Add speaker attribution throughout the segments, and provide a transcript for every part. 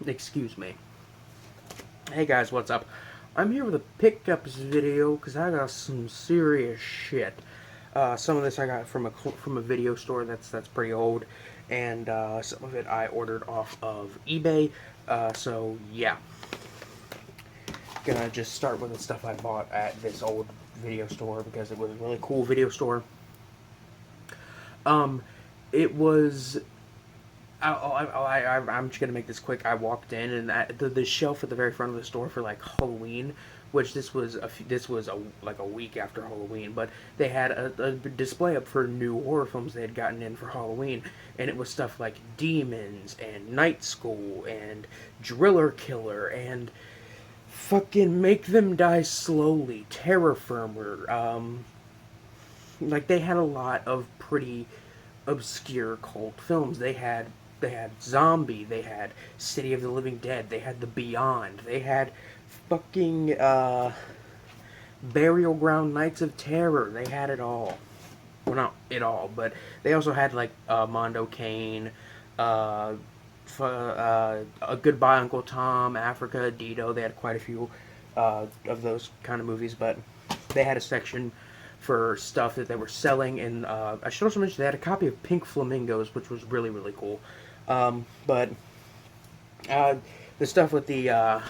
Speaker 1: Excuse me. Hey guys, what's up? I'm here with a pickups video because I got some serious shit. Some of this I got from a video store that's pretty old, and some of it I ordered off of eBay. So yeah, gonna just start with the stuff I bought at this old video store because it was a really cool video store. Um, it was I'm just gonna make this quick. I walked in and the shelf at the very front of the store for like Halloween, which this was like a week after Halloween, but they had a display up for new horror films they had gotten in for Halloween, and it was stuff like Demons and Night School and Driller Killer and fucking Make Them Die Slowly, Terror Firmer. Like they had a lot of pretty obscure cult films. They had Zombie, they had City of the Living Dead, they had The Beyond, they had fucking Burial Ground Nights of Terror. They had it all. Well, not it all, but they also had like Mondo Kane, uh, a Goodbye Uncle Tom, Africa, Dido. They had quite a few of those kind of movies, but they had a section for stuff that they were selling, and I should also mention they had a copy of Pink Flamingos, which was really really cool. But uh, the stuff with the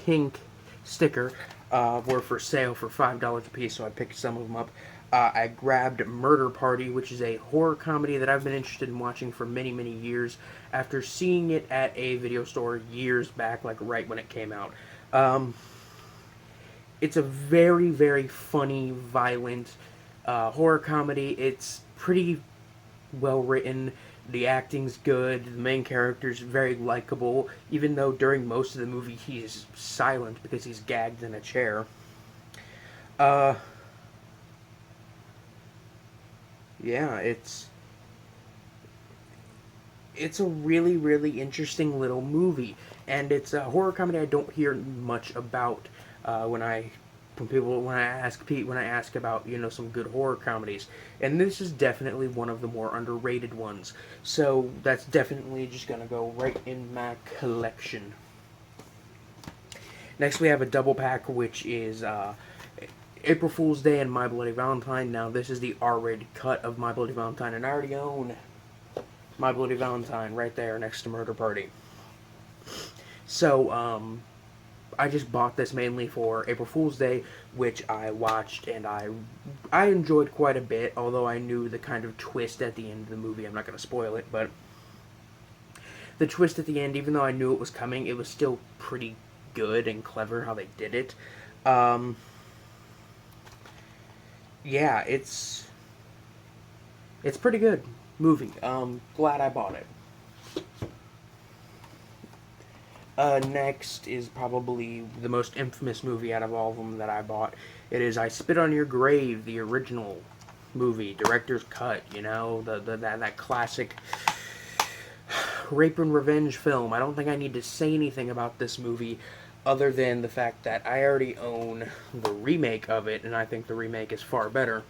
Speaker 1: pink sticker were for sale for $5 a piece, so I picked some of them up. I grabbed Murder Party, which is a horror comedy that I've been interested in watching for many, many years after seeing it at a video store years back, like right when it came out. Um, it's a very, very funny, violent horror comedy. It's pretty well written. The acting's good. The main character's very likable, even though during most of the movie he's silent because he's gagged in a chair. Uh, yeah, it's a really, really interesting little movie, and it's a horror comedy I don't hear much about when I when I ask about some good horror comedies, and this is definitely one of the more underrated ones. So that's definitely just gonna go right in my collection. Next, we have a double pack, which is April Fool's Day and My Bloody Valentine. Now, this is the R-rated cut of My Bloody Valentine, and I already own My Bloody Valentine right there next to Murder Party. So, I just bought this mainly for April Fool's Day, which I watched and I enjoyed quite a bit. Although I knew the kind of twist at the end of the movie, I'm not going to spoil it, but the twist at the end, even though I knew it was coming, it was still pretty good and clever how they did it. Um, yeah, it's pretty good movie. Glad I bought it. Next is probably the most infamous movie out of all of them that I bought. It is I Spit on Your Grave, the original movie, director's cut. That classic rape and revenge film. I don't think I need to say anything about this movie other than the fact that I already own the remake of it, and I think the remake is far better.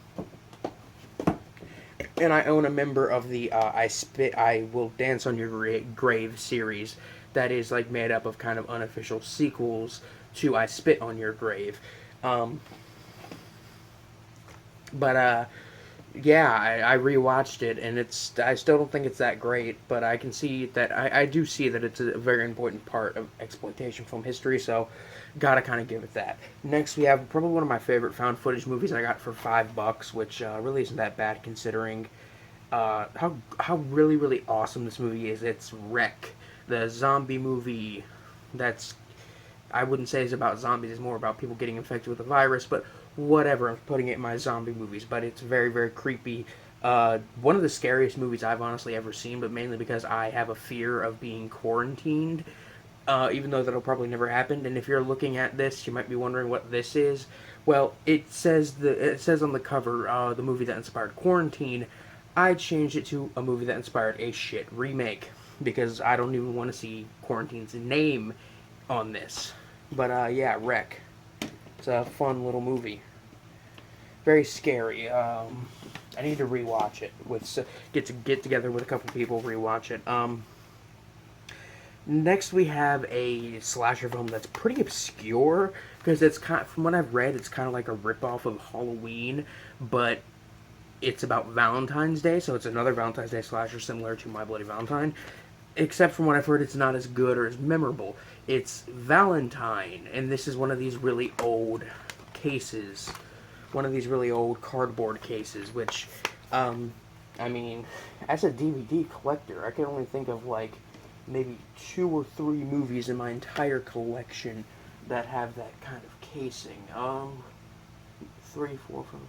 Speaker 1: And I own a member of the I Will Dance on Your Grave series that is like made up of kind of unofficial sequels to I Spit on Your Grave. Um, but yeah, I rewatched it, and I still don't think it's that great, but I can see that I do see that it's a very important part of exploitation film history, so gotta kind of give it that. Next, we have probably one of my favorite found footage movies I got for $5, which really isn't that bad considering how really really awesome this movie is. It's Wreck, the zombie movie that's I wouldn't say it's about zombies. It's more about people getting infected with a virus. But whatever, I'm putting it in my zombie movies. But it's very, very creepy. One of the scariest movies I've honestly ever seen, but mainly because I have a fear of being quarantined. Even though that'll probably never happen. And if you're looking at this, you might be wondering what this is. Well, it says on the cover the movie that inspired Quarantine. I changed it to a movie that inspired a shit remake because I don't even want to see Quarantine's name on this. But yeah, Wreck. It's a fun little movie. Very scary. I need to rewatch it get together with a couple people, rewatch it. Next, we have a slasher film that's pretty obscure because it's from what I've read, it's kind of like a ripoff of Halloween, but it's about Valentine's Day, so it's another Valentine's Day slasher similar to My Bloody Valentine. Except from what I've heard, it's not as good or as memorable. It's Valentine, and this is one of these really old cases, one of these really old cardboard cases, which, um, I mean, as a DVD collector, I can only think of like maybe 2 or 3 movies in my entire collection that have that kind of casing. 3, 4, 5.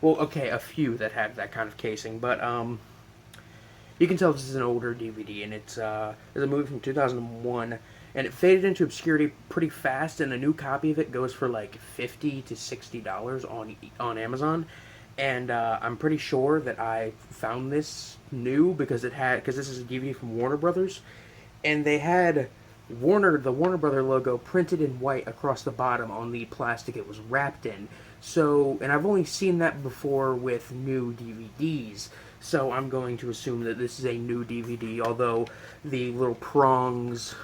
Speaker 1: Well, okay, a few that have that kind of casing, but you can tell this is an older DVD, and it's a movie from 2001, and it faded into obscurity pretty fast. And a new copy of it goes for like $50 to $60 on Amazon. And I'm pretty sure that I found this new because this is a DVD from Warner Brothers, and they had the Warner Brother logo printed in white across the bottom on the plastic it was wrapped in. So, and I've only seen that before with new DVDs. So I'm going to assume that this is a new DVD, although the little prongs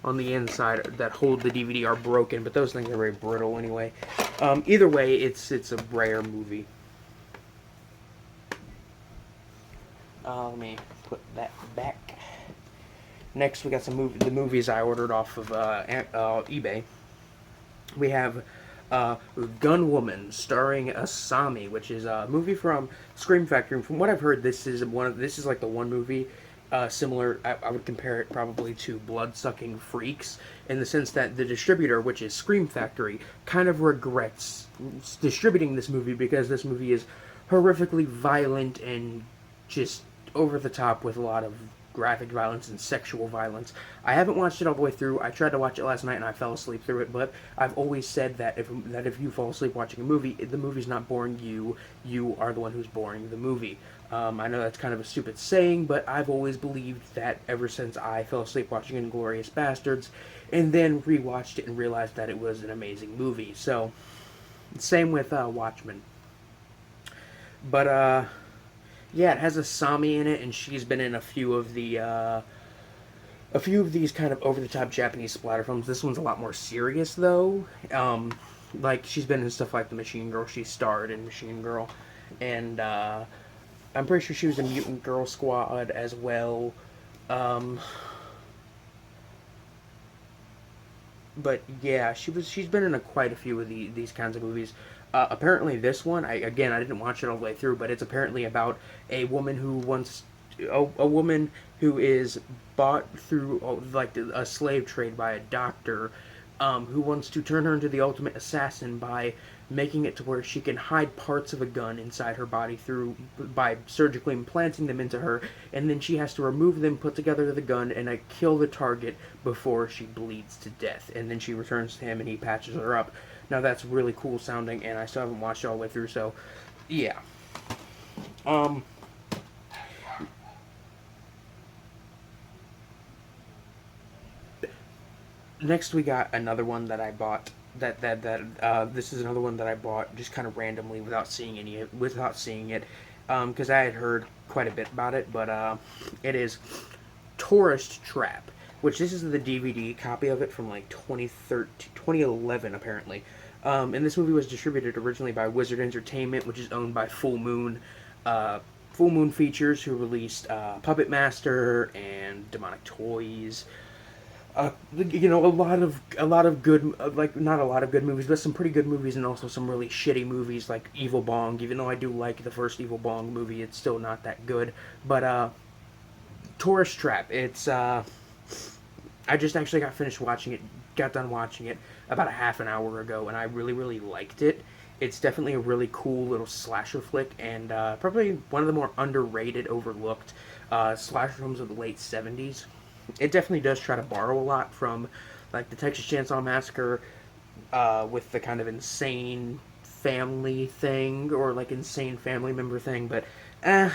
Speaker 1: on the inside that hold the DVD are broken, but those things are very brittle anyway. Either way, it's a rare movie. Let me put that back. Next, we got the movies I ordered off of eBay. We have Gun Woman, starring Asami, which is a movie from Scream Factory. And from what I've heard, this is like the one movie similar. I would compare it probably to Blood-Sucking Freaks in the sense that the distributor, which is Scream Factory, kind of regrets distributing this movie because this movie is horrifically violent and just over the top with a lot of graphic violence and sexual violence. I haven't watched it all the way through. I tried to watch it last night and I fell asleep through it, but I've always said that if you fall asleep watching a movie, the movie's not boring you. You are the one who's boring the movie. I know that's kind of a stupid saying, but I've always believed that ever since I fell asleep watching Inglourious Basterds, and then rewatched it and realized that it was an amazing movie. So, same with Watchmen. But yeah, it has Asami in it, and she's been in a few of these kind of over the top Japanese splatter films. This one's a lot more serious though. Like she's been in stuff like The Machine Girl. She starred in Machine Girl, and I'm pretty sure she was in Mutant Girl Squad as well. Um, but yeah, she's been in quite a few of these kinds of movies. Apparently, this one, I didn't watch it all the way through, but it's apparently about a woman who wants a woman who is bought through like a slave trade by a doctor, who wants to turn her into the ultimate assassin by making it to where she can hide parts of a gun inside her body by surgically implanting them into her, and then she has to remove them, put together the gun, and kill the target before she bleeds to death. And then she returns to him, and he patches her up. Now that's really cool sounding, and I still haven't watched it all the way through. So, yeah. Um, Next, we got another one that I bought. This is another one that I bought just kind of randomly without seeing it, because I had heard quite a bit about it. But it is Tourist Trap, which this is the DVD copy of it from like 2013, 2011 apparently. And this movie was distributed originally by Wizard Entertainment, which is owned by Full Moon. Full Moon Features, who released Puppet Master and Demonic Toys. A lot of good, like not a lot of good movies, but some pretty good movies, and also some really shitty movies like Evil Bong. Even though I do like the first Evil Bong movie, it's still not that good. But Tourist Trap, it's I just actually got done watching it about a half an hour ago, and I really really liked it. It's definitely a really cool little slasher flick, and probably one of the more underrated, overlooked slasher films of the late '70s. It definitely does try to borrow a lot from like the Texas Chainsaw Massacre, with the kind of insane family thing or like insane family member thing, but I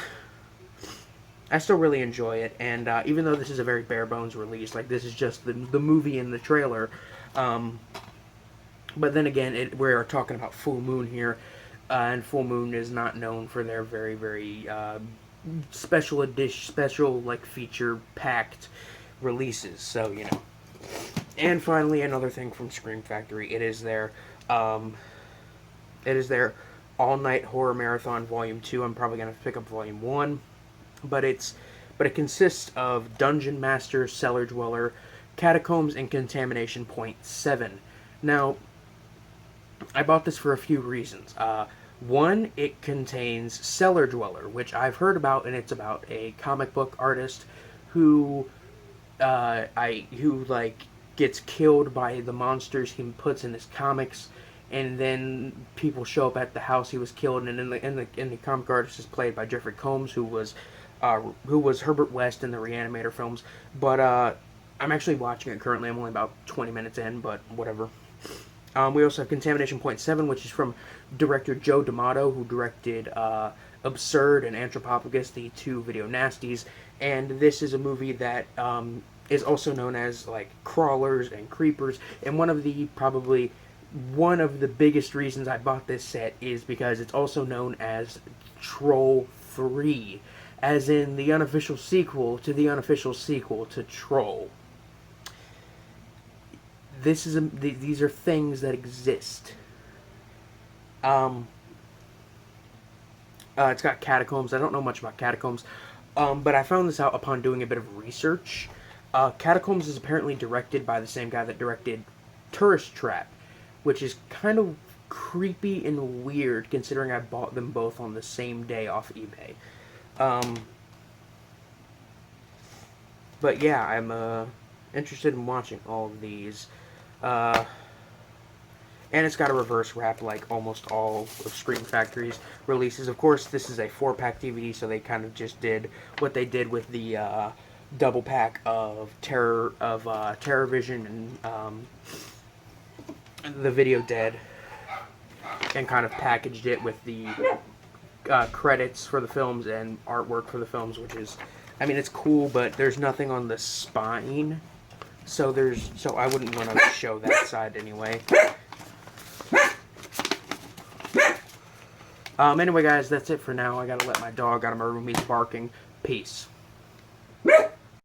Speaker 1: still really enjoy it. And even though this is a very bare bones release, like this is just the movie and the trailer, but then again, we're talking about Full Moon here, and Full Moon is not known for their very very special like feature packed releases. So, you know. And finally, another thing from Scream Factory. It is their All Night Horror Marathon Volume 2. I'm probably going to pick up Volume 1. But it consists of Dungeon Master, Cellar Dweller, Catacombs, and Contamination Point 7. Now, I bought this for a few reasons. One, it contains Cellar Dweller, which I've heard about, and it's about a comic book artist who gets killed by the monsters he puts in his comics, and then people show up at the house he was killed. And in the comic artist is played by Jeffrey Combs, who was Herbert West in the Reanimator films. But I'm actually watching it currently. I'm only about 20 minutes in, but whatever. We also have Contamination Point 7, which is from director Joe D'Amato, who directed Absurd and Anthropophagus, the two video nasties. And this is a movie that is also known as like Crawlers and Creepers. And one of the biggest reasons I bought this set is because it's also known as Troll 3, as in the unofficial sequel to the unofficial sequel to Troll. These are things that exist. It's got Catacombs. I don't know much about Catacombs, but I found this out upon doing a bit of research. Catacombs is apparently directed by the same guy that directed Tourist Trap, which is kind of creepy and weird considering I bought them both on the same day off eBay. But yeah, I'm interested in watching all of these. And it's got a reverse wrap like almost all of Scream Factory's releases. Of course, this is a 4-pack DVD, so they kind of just did what they did with the double pack of Terror Vision and the Video Dead, and kind of packaged it with the credits for the films and artwork for the films, which is, I mean, it's cool, but there's nothing on the spine, so I wouldn't want to show that side anyway. Anyway, guys, that's it for now. I gotta let my dog out of my room. He's barking. Peace.